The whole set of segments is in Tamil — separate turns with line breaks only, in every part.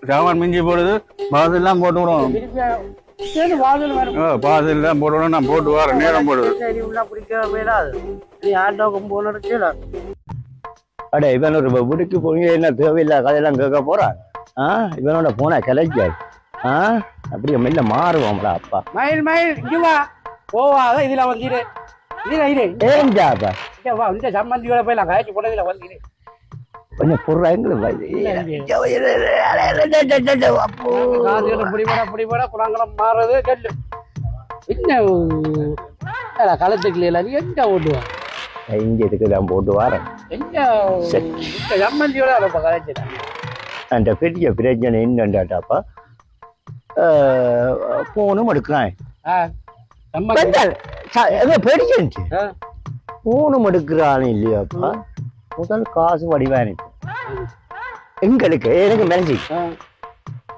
சாமான் மிஞ்சி போடுது பாசெல்லாம் போட்டு விடுவோம். பாசல் தான் போட்டு நான் போட்டு வர நேரம் போடுது.
அட இவன் ஒரு வீட்டுக்கு போய் என்ன தேவையில்லை கதையெல்லாம் கேட்க போறான். இவனோட போனா கிளைக்காது. அப்படியே மெல்ல மாறுவோம்டா அப்பா.
மயில் மயில் இங்க வா போவாத இதுல வந்துரு இதுல இரு
ஏஞ்சாப்பா
இங்க வா இந்த சம்பந்தியோட போய் நான் காய்ச்சி போட்டதுல வந்துரு
கொஞ்சம் பொருளாங்க
புடிபட குளங்கலம் மாறுறது கல்லு என்ன களத்துக்குள்ள எல்லாரும் எங்க ஓட்டுவான்
இங்க இதுக்குதான் போட்டு வரேன்.
எங்க சம்பந்தியோட ரொம்ப கலைச்சிட்டேன்.
அந்த பெரிய பிரச்சனை என்னண்டாப்பா போனும் எடுக்கிறான் பெரிய போனும் எடுக்கிறான் இல்லையாப்பா. முதல் காசு வடிவானி எங்களுக்கு எனக்கு மெனஞ்சி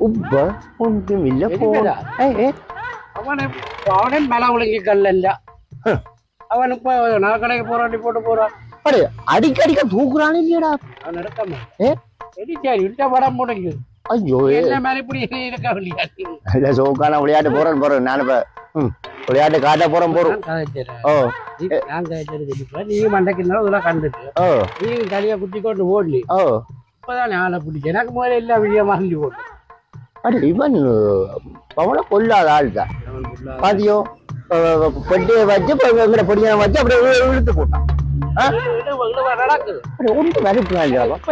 உப்ப ஒன்றும் இல்லை
அவனே மேல உலகி கல்ல அவன் இப்ப நான் கடைக்கு போறான் போட்டு போறான்
அடிக்கடிக்க தூக்குறான் இல்லையடா
அவன் நடக்காம விட்ட படம் போடுங்க.
ஐயோ
என்ன மாதிரி இப்படி இருக்க
இல்ல சோக்கான விளையாட்டு போறேன் நான் இப்ப விளையாட்டு காட்ட போறோம்
நீ மண்டைக்கு இதெல்லாம் கண்டுட்டு நீ தனியா குட்டி கொண்டு ஓடலி இப்பதான் ஆளை பிடிச்ச எனக்கு முதல்ல எல்லா விழியா மறந்து போட்டு
அட இவன் பவனை கொல்லாத ஆள் தான் பாத்தியோ பெட்டியை வச்சு பொடியை வச்சு அப்படியே இழுத்து போட்டான்.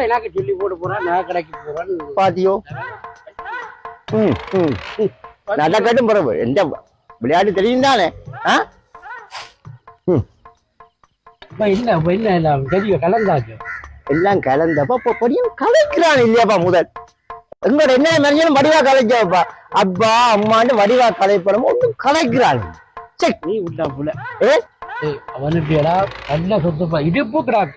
எனக்கு சொல்லி போட்டு போறான் நான் கடைக்கு போறான்
பாத்தியோ நடக்கட்டும் பிறகு எந்த விளையாட்டு தெரியும் தானே.
கலந்தாச்சு
எல்லாம் கலந்தப்ப பொடியும் கலைக்கிறான் இல்லையாப்பா. முதல் எங்களோட என்ன மறைஞ்சாலும் வடிவா கலைச்சாப்பா. அப்பா அம்மான்னு வடிவா கலைப்படம் ஒன்றும் கலைக்கிறான்.
நீ விட்டா புள்ள அவனுக்கு நல்ல சொத்துப்பா இடுப்பு கிடாக்கு